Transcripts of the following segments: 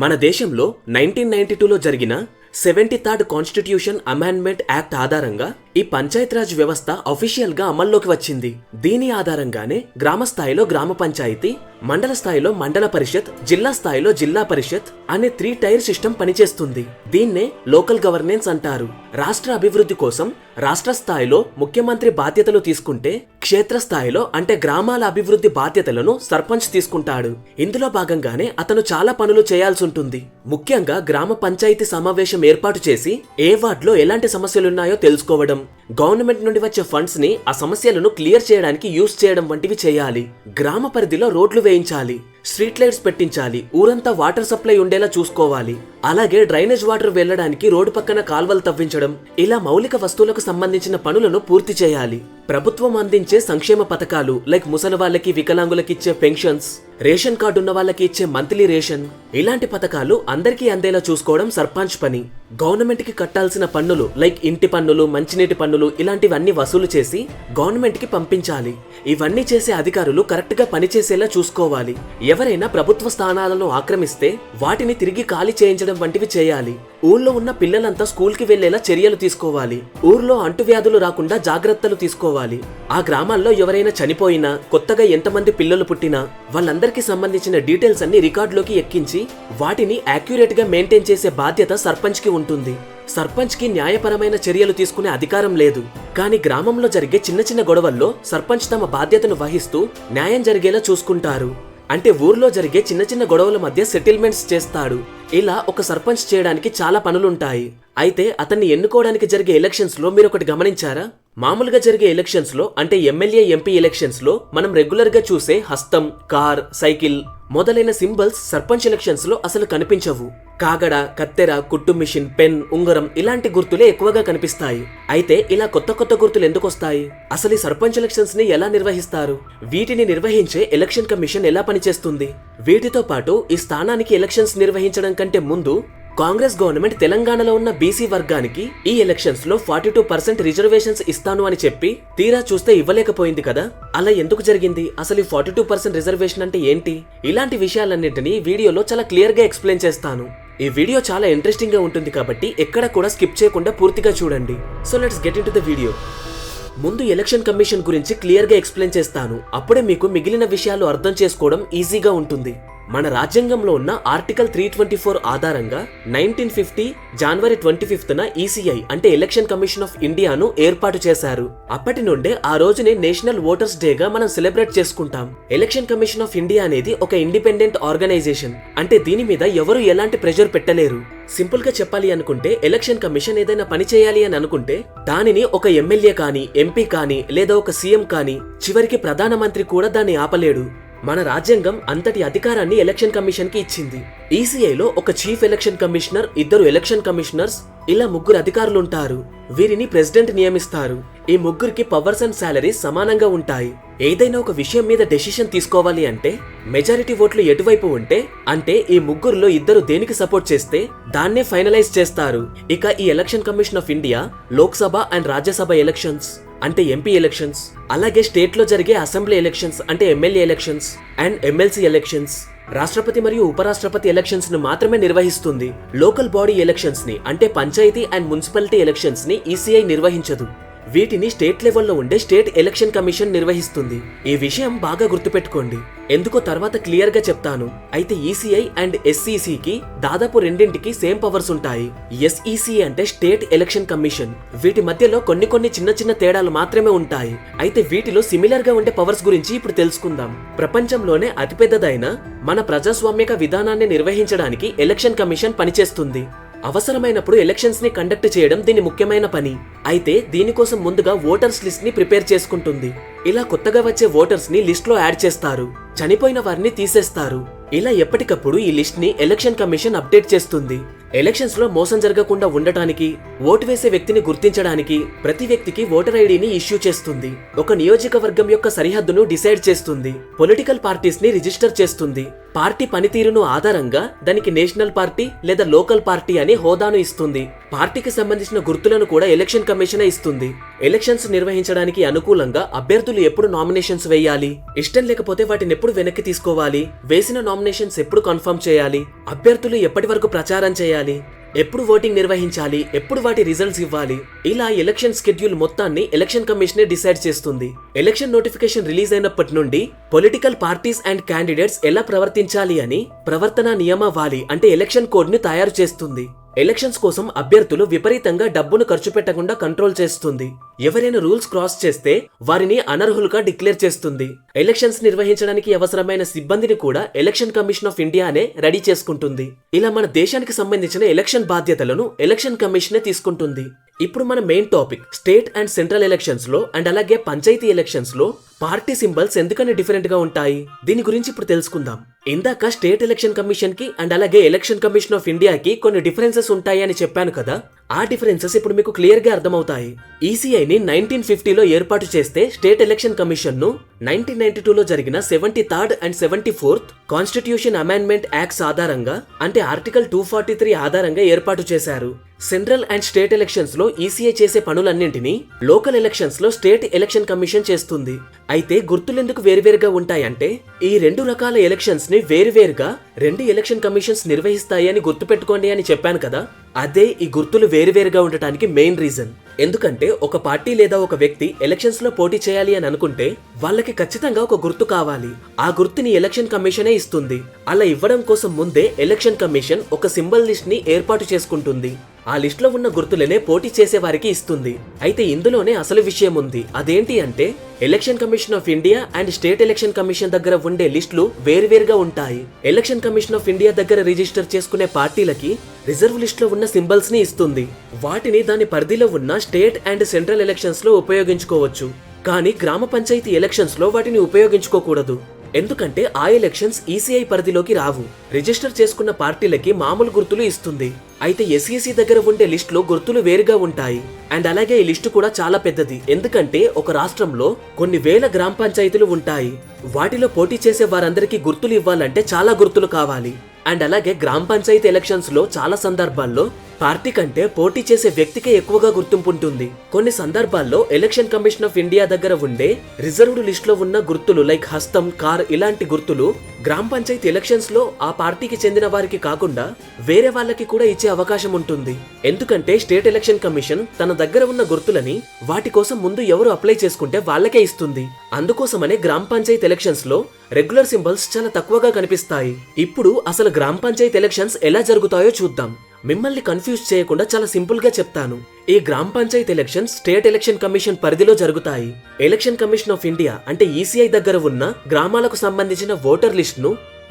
మన దేశంలో 1992లో జరిగిన 73rd కాన్స్టిట్యూషన్ అమెండ్మెంట్ యాక్ట్ ఆధారంగా ఈ పంచాయతీరాజ్ వ్యవస్థ అఫీషియల్ గా అమల్లోకి వచ్చింది. దీని ఆధారంగానే గ్రామ స్థాయిలో గ్రామ పంచాయతీ, మండల స్థాయిలో మండల పరిషత్, జిల్లా స్థాయిలో జిల్లా పరిషత్ అనే 3 టైర్ సిస్టమ్ పనిచేస్తుంది. దీన్నే లోకల్ గవర్నెన్స్ అంటారు. రాష్ట్ర అభివృద్ధి కోసం రాష్ట్ర స్థాయిలో ముఖ్యమంత్రి బాధ్యతలు తీసుకుంటే, క్షేత్ర స్థాయిలో అంటే గ్రామాల అభివృద్ధి బాధ్యతలను సర్పంచ్ తీసుకుంటాడు. ఇందులో భాగంగానే అతను చాలా పనులు చేయాల్సి ఉంటుంది. ముఖ్యంగా గ్రామ పంచాయతీ సమావేశం ఏర్పాటు చేసి ఏ వార్డులో ఎలాంటి సమస్యలున్నాయో తెలుసుకోవడం, గవర్నమెంట్ నుండి వచ్చే ఫండ్స్ ని ఆ సమస్యలను క్లియర్ చేయడానికి యూజ్ చేయడం వంటివి చేయాలి. గ్రామ పరిధిలో రోడ్లు వేయించాలి, స్ట్రీట్ లైట్స్ పెట్టించాలి, ఊరంతా వాటర్ సప్లై ఉండేలా చూసుకోవాలి. అలాగే డ్రైనేజ్ వాటర్ వెళ్లడానికి రోడ్డు పక్కన కాల్వలు తవ్వించడం, ఇలా మౌలిక వస్తువులకు సంబంధించిన పనులను పూర్తి చేయాలి. ప్రభుత్వం అందించే సంక్షేమ పథకాలు లైక్ ముసలి వాళ్ళకి, వికలాంగులకి ఇచ్చే పెన్షన్స్, రేషన్ కార్డు ఉన్న వాళ్ళకి ఇచ్చే మంత్లీ రేషన్, ఇలాంటి పథకాలు అందరికీ అందేలా చూసుకోవడం సర్పంచ్ పని. గవర్నమెంట్ కి కట్టాల్సిన పన్నులు లైక్ ఇంటి పన్నులు, మంచినీటి పన్నులు ఇలాంటివన్నీ వసూలు చేసి గవర్నమెంట్ కి పంపించాలి. ఇవన్నీ చేసే అధికారులు కరెక్ట్ గా పనిచేసేలా చూసుకోవాలి. ఎవరైనా ప్రభుత్వ స్థానాలను ఆక్రమిస్తే వాటిని తిరిగి ఖాళీ చేయించడం వంటివి చేయాలి. ఊర్లో ఉన్న పిల్లలంతా స్కూల్ కి వెళ్లేలా చర్యలు తీసుకోవాలి. ఊర్లో అంటువ్యాధులు రాకుండా జాగ్రత్తలు తీసుకోవాలి. ఆ గ్రామాల్లో ఎవరైనా చనిపోయినా, కొత్తగా ఎంతమంది పిల్లలు పుట్టినా వాళ్ళందరికీ సంబంధించిన డీటెయిల్స్ అన్ని రికార్డులోకి ఎక్కించి వాటిని యాక్యురేట్ గా మెయింటైన్ చేసే బాధ్యత సర్పంచ్ కి ఉంటుంది. సర్పంచ్ కి న్యాయపరమైన చర్యలు తీసుకునే అధికారం లేదు. కానీ గ్రామంలో జరిగే చిన్న చిన్న గొడవల్లో సర్పంచ్ తమ బాధ్యతను వహిస్తూ న్యాయం జరిగేలా చూసుకుంటారు. అంటే ఊర్లో జరిగే చిన్న చిన్న గొడవల మధ్య సెటిల్మెంట్స్ చేస్తాడు. ఇలా ఒక సర్పంచ్ చేయడానికి చాలా పనులుంటాయి. అయితే అతన్ని ఎన్నుకోవడానికి జరిగే ఎలక్షన్స్ లో మీరు ఒకటి గమనించారా? మామూలుగా జరిగే ఎలక్షన్స్ లో అంటే ఎమ్మెల్యే, ఎంపీ ఎలక్షన్స్ లో మనం రెగ్యులర్ గా చూసే హస్తం, కార్, సైకిల్ మొదలైన సింబల్స్ సర్పంచ్ ఎలక్షన్స్ లో అసలు కనిపించవు. కాగడ, కత్తెర, కుట్టు మిషన్, పెన్, ఉంగరం ఇలాంటి గుర్తులే ఎక్కువగా కనిపిస్తాయి. అయితే ఇలా కొత్త కొత్త గుర్తులు ఎందుకు వస్తాయి? అసలు ఈ సర్పంచ్ ఎలక్షన్స్ ని ఎలా నిర్వహిస్తారు? వీటిని నిర్వహించే ఎలక్షన్ కమిషన్ ఎలా పనిచేస్తుంది? వీటితో పాటు ఈ స్థానానికి ఎలక్షన్స్ నిర్వహించడం కంటే ముందు కాంగ్రెస్ గవర్నమెంట్ తెలంగాణలో ఉన్న బీసీ వర్గానికి ఈ ఎలక్షన్స్ లో 42% రిజర్వేషన్స్ ఇస్తాను అని చెప్పి తీరా చూస్తే ఇవ్వలేకపోయింది కదా. అలా ఎందుకు జరిగింది? అసలు ఈ 42% రిజర్వేషన్ అంటే ఏంటి? ఇలాంటి విషయాలన్నింటినీ వీడియోలో చాలా క్లియర్ గా ఎక్స్ప్లెయిన్ చేస్తాను. ఈ వీడియో చాలా ఇంట్రెస్టింగ్ గా ఉంటుంది కాబట్టి ఎక్కడ కూడా స్కిప్ చేయకుండా పూర్తిగా చూడండి. So let's get into the video. ముందు ఎలక్షన్ కమిషన్ గురించి క్లియర్ గా ఎక్స్ప్లెయిన్ చేస్తాను. అప్పుడే మీకు మిగిలిన విషయాలు అర్థం చేసుకోవడం ఈజీగా ఉంటుంది. మన రాజ్యాంగంలో ఉన్న ఆర్టికల్ 324 ఆధారంగా 1950 జనవరి 25న ఈసీఐ అంటే ఎలక్షన్ కమిషన్ ఆఫ్ ఇండియాను ఏర్పాటు చేశారు. అప్పటి నుండే ఆ రోజుని నేషనల్ ఓటర్స్ డేగా మనం సెలబ్రేట్ చేసుకుంటాం. ఎలక్షన్ కమిషన్ ఆఫ్ ఇండియా అనేది ఒక ఇండిపెండెంట్ ఆర్గనైజేషన్. అంటే దీని మీద ఎవరు ఎలాంటి ప్రెషర్ పెట్టలేరు. సింపుల్ గా చెప్పాలి అనుకుంటే ఎలక్షన్ కమిషన్ ఏదైనా పని చేయాలి అని అనుకుంటే దానిని ఒక ఎమ్మెల్యే కానీ, ఎంపీ కానీ లేదా ఒక సీఎం కానీ, చివరికి ప్రధానమంత్రి కూడా దాన్ని ఆపలేడు. మన రాజ్యాంగం అంతటి అధికారాన్ని ఎలక్షన్ కమిషన్ కి ఇచ్చింది. ఈసీఐలో ఒక chief election commissioner, 2 election commissioners, ఇలా 3 అధికారులు ఉంటారు. వీరిని ప్రెసిడెంట్ నియమిస్తారు. ఈ ముగ్గురికి పవర్స్ అండ్ సాలరీస్ సమానంగా ఉంటాయి. ఏదైనా ఒక విషయం మీద డెసిషన్ తీసుకోవాలి అంటే మెజారిటీ ఓట్లు ఎటువైపు ఉంటే, అంటే ఈ ముగ్గురులో 2 దేనికి సపోర్ట్ చేస్తే దాన్నే ఫైనలైజ్ చేస్తారు. ఇక ఈ election commission of India Lok Sabha and Rajya Sabha elections అంటే ఎంపీ ఎలక్షన్స్, అలాగే స్టేట్ లో జరిగే అసెంబ్లీ ఎలక్షన్స్ అంటే MLA elections and MLC elections, రాష్ట్రపతి మరియు ఉపరాష్ట్రపతి ఎలక్షన్స్ ను మాత్రమే నిర్వహిస్తుంది. లోకల్ బాడీ ఎలక్షన్స్ ని అంటే పంచాయతీ అండ్ మున్సిపాలిటీ ఎలక్షన్స్ ని ఈసీఐ నిర్వహించదు. వీటిని స్టేట్ లెవెల్లో ఉండే స్టేట్ ఎలక్షన్ కమిషన్ నిర్వహిస్తుంది. ఈ విషయం బాగా గుర్తుపెట్టుకోండి, ఎందుకో తర్వాత క్లియర్ గా చెప్తాను. అయితే ఈసీఐ అండ్ ఎస్ఈసికి దాదాపు రెండింటికి సేమ్ పవర్స్ ఉంటాయి. ఎస్ఈసి అంటే స్టేట్ ఎలక్షన్ కమిషన్. వీటి మధ్యలో కొన్ని చిన్న చిన్న తేడాలు మాత్రమే ఉంటాయి. అయితే వీటిలో సిమిలర్ గా ఉండే పవర్స్ గురించి ఇప్పుడు తెలుసుకుందాం. ప్రపంచంలోనే అతిపెద్దదైన మన ప్రజాస్వామ్యక విధానాన్ని నిర్వహించడానికి ఎలక్షన్ కమిషన్ పనిచేస్తుంది. అవసరమైనప్పుడు ఎలక్షన్స్ ని కండక్ట్ చేయడం దీని ముఖ్యమైన పని. అయితే దీనికోసం ముందుగా ఓటర్స్ లిస్ట్ ని ప్రిపేర్ చేసుకుంటుంది. ఇలా కొత్తగా వచ్చే ఓటర్స్ ని లిస్ట్ లో యాడ్ చేస్తారు, చనిపోయిన వారిని తీసేస్తారు. ఇలా ఎప్పటికప్పుడు ఈ లిస్ట్ ని ఎలక్షన్ కమిషన్ అప్డేట్ చేస్తుంది. ఎలక్షన్స్ లో మోసం జరగకుండా ఉండటానికి, ఓటు వేసే వ్యక్తిని గుర్తించడానికి ప్రతి వ్యక్తికి ఓటర్ ఐడిని ఇష్యూ చేస్తుంది. ఒక నియోజకవర్గం యొక్క సరిహద్దును డిసైడ్ చేస్తుంది. పొలిటికల్ పార్టీస్ ని రిజిస్టర్ చేస్తుంది. పార్టీ పనితీరును ఆధారంగా దానికి నేషనల్ పార్టీ లేదా లోకల్ పార్టీ అనే హోదాను ఇస్తుంది. పార్టీకి సంబంధించిన గుర్తులను కూడా ఎలక్షన్ కమిషన్ ఇస్తుంది. ఎలక్షన్స్ నిర్వహించడానికి అనుకూలంగా అభ్యర్థులు ఎప్పుడు నామినేషన్స్ వేయాలి, ఇష్టం లేకపోతే వాటిని ఎప్పుడు వెనక్కి తీసుకోవాలి, వేసిన నామినేషన్స్ ఎప్పుడు కన్ఫర్మ్ చేయాలి, అభ్యర్థులు ఎప్పటి వరకు ప్రచారం చేయాలి, ఎప్పుడు ఓటింగ్ నిర్వహించాలి, ఎప్పుడు వాటి రిజల్ట్స్ ఇవ్వాలి, ఇలా ఎలక్షన్ షెడ్యూల్ మొత్తాన్ని ఎలక్షన్ కమిషనే డిసైడ్ చేస్తుంది. ఎలక్షన్ నోటిఫికేషన్ రిలీజ్ అయినప్పటి నుండి పొలిటికల్ పార్టీస్ అండ్ క్యాండిడేట్స్ ఎలా ప్రవర్తించాలి అని ప్రవర్తన నియమావళి అంటే ఎలక్షన్ కోడ్ ని తయారు చేస్తుంది. ఎలక్షన్స్ కోసం అభ్యర్థులు విపరీతంగా డబ్బును ఖర్చు పెట్టకుండా కంట్రోల్ చేస్తుంది. ఎవరైనా రూల్స్ క్రాస్ చేస్తే వారిని అనర్హులుగా డిక్లేర్ చేస్తుంది. ఎలక్షన్స్ నిర్వహించడానికి అవసరమైన సిబ్బందిని కూడా ఎలక్షన్ కమిషన్ ఆఫ్ ఇండియానే రెడీ చేసుకుంటుంది. ఇలా మన దేశానికి సంబంధించిన ఎలక్షన్ బాధ్యతలను ఎలక్షన్ కమిషనే తీసుకుంటుంది. ఇప్పుడు మన main topic state and central elections లో అండ్ అలాగే పంచాయతీ ఎలక్షన్స్ లో పార్టీ సింబల్స్ ఎందుకని డిఫరెంట్ గా ఉంటాయి, దీని గురించి ఇప్పుడు తెలుసుకుందాం. ఇందాక స్టేట్ ఎలక్షన్ కమిషన్ కి అండ్ అలాగే ఎలక్షన్ కమిషన్ ఆఫ్ ఇండియాకి కొన్ని డిఫరెన్సెస్ ఉంటాయి అని చెప్పాను కదా. ఆ డిఫరెన్సెస్ ఇప్పుడు మీకు క్లియర్ గా అర్థమవుతాయి. ఈసీఐని 1950లో ఏర్పాటు చేస్తే స్టేట్ ఎలక్షన్ కమిషన్ ను 1992లో జరిగిన 73rd and 74th constitution amendment acts ఆధారంగా అంటే ఆర్టికల్ 243 ఆధారంగా ఏర్పాటు చేశారు. సెంట్రల్ అండ్ స్టేట్ ఎలక్షన్స్ లో ఈసీఐ చేసే పనులన్నింటినీ లోకల్ ఎలక్షన్స్ లో స్టేట్ ఎలక్షన్ కమిషన్ చేస్తుంది. అయితే గుర్తులెందుకు వేరువేరుగా ఉంటాయంటే ఈ రెండు రకాల ఎలక్షన్స్ ని వేరువేరుగా రెండు ఎలక్షన్ కమిషన్స్ నిర్వహిస్తాయి అని గుర్తుపెట్టుకోండి అని చెప్పాను కదా. అదే ఈ గుర్తులు వేరువేరుగా ఉండటానికి మెయిన్ రీజన్. ఎందుకంటే ఒక పార్టీ లేదా ఒక వ్యక్తి ఎలక్షన్స్ లో పోటీ చేయాలి అని అనుకుంటే వాళ్ళకి ఖచ్చితంగా ఒక గుర్తు కావాలి. ఆ గుర్తుని ఎలక్షన్ కమిషనే ఇస్తుంది. అలా ఇవ్వడం కోసం ముందే ఎలక్షన్ కమిషన్ ఒక సింబల్ లిస్ట్ ని ఏర్పాటు చేసుకుంటుంది. ఆ లిస్ట్ లో ఉన్న గుర్తులనే పోటీ చేసే వారికి ఇస్తుంది. అయితే ఇందులోనే అసలు విషయం ఉంది. అదేంటి అంటే election commission of India and state election commission దగ్గర ఉండే లిస్టులు వేరువేరుగా ఉంటాయి. ఎలక్షన్ కమిషన్ ఆఫ్ ఇండియా దగ్గర రిజిస్టర్ చేసుకునే పార్టీలకి రిజర్వ్ లిస్ట్ లో ఉన్న సింబల్స్ ని ఇస్తుంది. వాటిని దాని పరిధిలో ఉన్న స్టేట్ అండ్ సెంట్రల్ ఎలక్షన్స్ లో ఉపయోగించుకోవచ్చు. కానీ గ్రామ పంచాయతీ ఎలక్షన్స్ లో వాటిని ఉపయోగించుకోకూడదు. ఎందుకంటే ఆ ఎలక్షన్స్ ఈసీఐ పరిధిలోకి రావు. రిజిస్టర్ చేసుకున్న పార్టీలకి మామూలు గుర్తులు ఇస్తుంది. అయితే ఎస్ఈసీ దగ్గర ఉండే లిస్ట్ లో గుర్తులు వేరుగా ఉంటాయి. అండ్ అలాగే ఈ లిస్టు కూడా చాలా పెద్దది. ఎందుకంటే ఒక రాష్ట్రంలో కొన్ని వేల గ్రామ పంచాయతీలు ఉంటాయి. వాటిలో పోటీ చేసే వారందరికీ గుర్తులు ఇవ్వాలంటే చాలా గుర్తులు కావాలి. అండ్ అలాగే గ్రామ పంచాయతీ ఎలక్షన్స్ లో చాలా సందర్భాల్లో పార్టీ కంటే పోటీ చేసే వ్యక్తికే ఎక్కువగా గుర్తింపు ఉంటుంది. కొన్ని సందర్భాల్లో ఎలక్షన్ కమిషన్ ఆఫ్ ఇండియా దగ్గర ఉండే రిజర్వ్డ్ లిస్ట్ లో ఉన్న గుర్తులు లైక్ హస్తం, కార్ ఇలాంటి గుర్తులు గ్రామ పంచాయతీ ఎలక్షన్స్ లో ఆ పార్టీకి చెందిన వారికి కాకుండా వేరే వాళ్ళకి కూడా ఇచ్చే అవకాశం ఉంటుంది. ఎందుకంటే స్టేట్ ఎలక్షన్ కమిషన్ తన దగ్గర ఉన్న గుర్తులని వాటి కోసం ముందు ఎవరు అప్లై చేసుకుంటే వాళ్ళకే ఇస్తుంది. అందుకోసమనే గ్రామ పంచాయతీ ఎలక్షన్స్ లో రెగ్యులర్ సింబల్స్ చాలా తక్కువగా కనిపిస్తాయి. ఇప్పుడు అసలు గ్రామ పంచాయతీ ఎలక్షన్స్ ఎలా జరుగుతాయో చూద్దాం. మిమ్మల్ని కన్ఫ్యూజ్ చేయకుండా చాలా సింపుల్ గా చెప్తాను. ఈ గ్రామ పంచాయతీ ఎలక్షన్స్ స్టేట్ ఎలక్షన్ కమిషన్ పరిధిలో జరుగుతాయి. ఎలక్షన్ కమిషన్ ఆఫ్ ఇండియా అంటే ఈసీఐ దగ్గర ఉన్న గ్రామాలకు సంబంధించిన ఓటర్ లిస్ట్ ను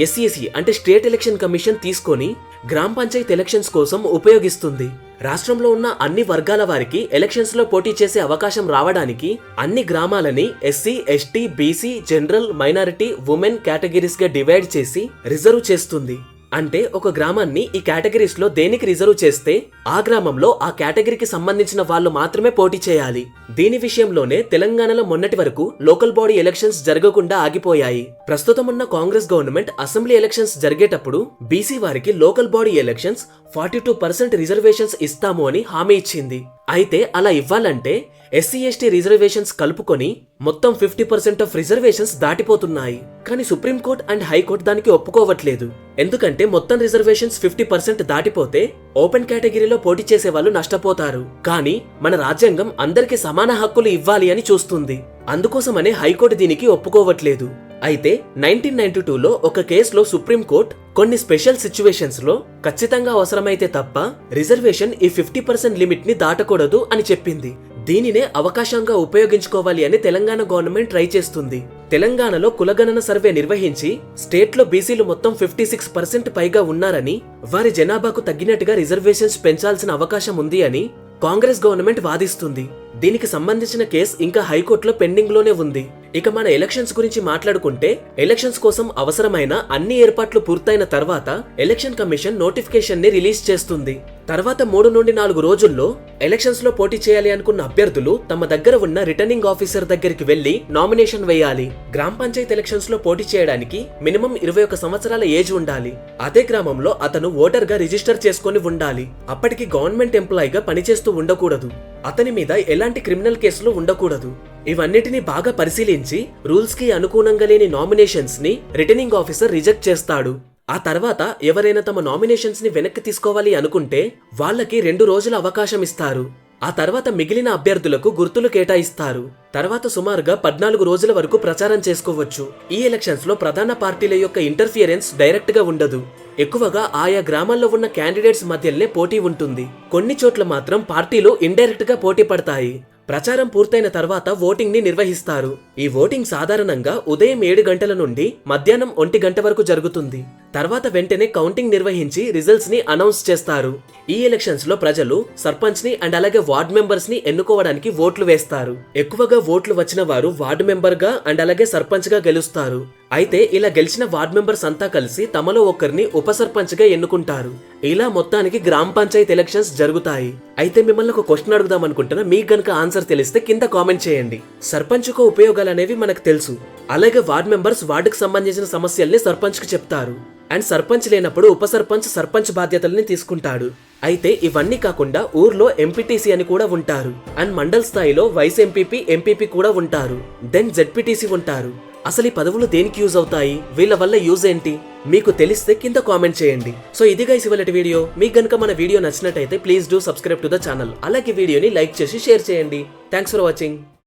ఎస్ఈసీ అంటే స్టేట్ ఎలక్షన్ కమిషన్ తీసుకొని గ్రామ పంచాయతీ ఎలక్షన్స్ కోసం ఉపయోగిస్తుంది. రాష్ట్రంలో ఉన్న అన్ని వర్గాల వారికి ఎలక్షన్స్ లో పోటీ చేసే అవకాశం రావడానికి అన్ని గ్రామాలని SC, ST, BC, general, minority, women categories గా డివైడ్ చేసి రిజర్వ్ చేస్తుంది. అంటే ఒక గ్రామాన్ని ఈ కేటగిరీస్ లో దేనికి రిజర్వ్ చేస్తే ఆ గ్రామంలో ఆ కేటగిరీకి సంబంధించిన వాళ్ళు మాత్రమే పోటీ చేయాలి. దీని విషయంలోనే తెలంగాణలో మొన్నటి వరకు లోకల్ బాడీ ఎలక్షన్స్ జరగకుండా ఆగిపోయాయి. ప్రస్తుతం ఉన్న కాంగ్రెస్ గవర్నమెంట్ అసెంబ్లీ ఎలక్షన్స్ జరిగేటప్పుడు బీసీ వారికి లోకల్ బాడీ ఎలక్షన్స్ 42% రిజర్వేషన్స్ ఇస్తాము అని హామీ ఇచ్చింది. అయితే అలా ఇవ్వాలంటే ఎస్సీ, ఎస్టీ రిజర్వేషన్స్ కలుపుకొని మొత్తం 50% ఆఫ్ రిజర్వేషన్స్ దాటిపోతున్నాయి. కానీ సుప్రీంకోర్టు అండ్ హైకోర్టు దానికి ఒప్పుకోవట్లేదు. ఎందుకంటే మొత్తం రిజర్వేషన్స్ 50% దాటిపోతే ఓపెన్ కేటగిరీలో పోటీ చేసే వాళ్ళు నష్టపోతారు. కానీ మన రాజ్యాంగం అందరికీ సమాన హక్కులు ఇవ్వాలి అని చూస్తుంది. అందుకోసమనే హైకోర్టు దీనికి ఒప్పుకోవట్లేదు. అయితే 1992లో ఒక కేసులో సుప్రీంకోర్టు కొన్ని స్పెషల్ సిచ్యువేషన్స్ లో ఖచ్చితంగా అవసరమైతే తప్ప రిజర్వేషన్ ఈ 50% లిమిట్ ని దాటకూడదు అని చెప్పింది. దీనినే అవకాశంగా ఉపయోగించుకోవాలి అని తెలంగాణ గవర్నమెంట్ ట్రై చేస్తుంది. తెలంగాణలో కులగణన సర్వే నిర్వహించి స్టేట్ లో బీసీలు మొత్తం 56% పైగా ఉన్నారని, వారి జనాభాకు తగ్గినట్టుగా రిజర్వేషన్స్ పెంచాల్సిన అవకాశం ఉంది అని కాంగ్రెస్ గవర్నమెంట్ వాదిస్తుంది. దీనికి సంబంధించిన కేసు ఇంకా హైకోర్టులో పెండింగ్ లోనే ఉంది. ఇక మన ఎలక్షన్స్ గురించి మాట్లాడుకుంటే ఎలక్షన్స్ కోసం అవసరమైన అన్ని ఏర్పాట్లు పూర్తయిన తర్వాత ఎలక్షన్ కమిషన్ నోటిఫికేషన్ ని రిలీజ్ చేస్తుంది. తర్వాత 3 నుండి 4 రోజుల్లో ఎలక్షన్స్ లో పోటీ చేయాలి అనుకున్న అభ్యర్థులు తమ దగ్గర ఉన్న రిటర్నింగ్ ఆఫీసర్ దగ్గరికి వెళ్లి నామినేషన్ వేయాలి. గ్రామ పంచాయతీ ఎలక్షన్స్ లో పోటీ చేయడానికి మినిమం 21 సంవత్సరాల ఏజ్ ఉండాలి. అదే గ్రామంలో అతను ఓటర్ గా రిజిస్టర్ చేసుకుని ఉండాలి. అప్పటికి గవర్నమెంట్ ఎంప్లాయీగా పనిచేస్తూ ఉండకూడదు. అతని మీద ఎలాంటి క్రిమినల్ కేసులు ఉండకూడదు. ఇవన్నిటిని బాగా పరిశీలించి రూల్స్ కి అనుగుణంగా లేని నామినేషన్స్ ని రిటర్నింగ్ ఆఫీసర్ రిజెక్ట్ చేస్తాడు. ఆ తర్వాత ఎవరైనా తమ నామినేషన్స్ ని వెనక్కి తీసుకోవాలి అనుకుంటే వాళ్ళకి 2 రోజుల అవకాశం ఇస్తారు. ఆ తర్వాత మిగిలిన అభ్యర్థులకు గుర్తులు కేటాయిస్తారు. తర్వాత సుమారుగా 14 రోజుల వరకు ప్రచారం చేసుకోవచ్చు. ఈ ఎలక్షన్స్ లో ప్రధాన పార్టీల యొక్క ఇంటర్ఫియరెన్స్ డైరెక్ట్ గా ఉండదు. ఎక్కువగా ఆయా గ్రామాల్లో ఉన్న క్యాండిడేట్స్ మధ్యనే పోటీ ఉంటుంది. కొన్ని చోట్ల మాత్రం పార్టీలు ఇండైరెక్ట్ గా పోటీ పడతాయి. ప్రచారం పూర్తయిన తర్వాత ఓటింగ్ ని నిర్వహిస్తారు. ఈ ఓటింగ్ సాధారణంగా ఉదయం 7 గంటల నుండి మధ్యాహ్నం 1 గంట వరకు జరుగుతుంది. తర్వాత వెంటనే కౌంటింగ్ నిర్వహించి రిజల్ట్స్ ని అనౌన్స్ చేస్తారు. ఈ ఎలక్షన్స్ లో ప్రజలు సర్పంచ్ ని అండ్ అలాగే వార్డ్ మెంబర్స్ ని ఎన్నుకోవడానికి ఓట్లు వేస్తారు. ఎక్కువగా ఓట్లు వచ్చిన వారు వార్డు మెంబర్ గా అండ్ అలాగే సర్పంచ్ గా గెలుస్తారు. అయితే ఇలా గెలిచిన వార్డ్ మెంబర్స్ అంతా కలిసి తమలో ఒకరిని ఉప సర్పంచ్ గా ఎన్నుకుంటారు. ఇలా మొత్తానికి గ్రామ పంచాయతీ ఎలక్షన్స్ జరుగుతాయి. అయితే మిమ్మల్ని ఒక క్వశ్చన్ అడుగుదాం అనుకుంటున్నా. మీకు గనుక ఆన్సర్ తెలిస్తే కింద కామెంట్ చేయండి. సర్పంచ్ కు ఉపయోగాలు అనేవి మనకు తెలుసు. అలాగే వార్డ్ మెంబర్స్ వార్డుకు సంబంధించిన సమస్యల్ని సర్పంచ్ కి చెప్తారు. అండ్ సర్పంచ్ లేనప్పుడు ఉప సర్పంచ్ సర్పంచ్ బాధ్యతల్ని తీసుకుంటాడు. అయితే ఇవన్నీ కాకుండా ఊర్లో ఎంపీటీసీ అని కూడా ఉంటారు. అండ్ మండల్ స్థాయిలో వైస్ ఎంపీపీ కూడా ఉంటారు. దెన్ జెడ్పీటీసీ ఉంటారు. అసలు ఈ పదవులు దేనికి యూజ్ అవుతాయి? వీళ్ళ వల్ల యూజ్ ఏంటి? మీకు తెలిస్తే కింద కామెంట్ చేయండి. సో ఇది గైస్ ఇవాళటి వీడియో. మీకు గనుక మన వీడియో నచ్చినట్టయితే please do subscribe to the channel. అలాగే వీడియోని లైక్ చేసి షేర్ చేయండి. Thanks for watching.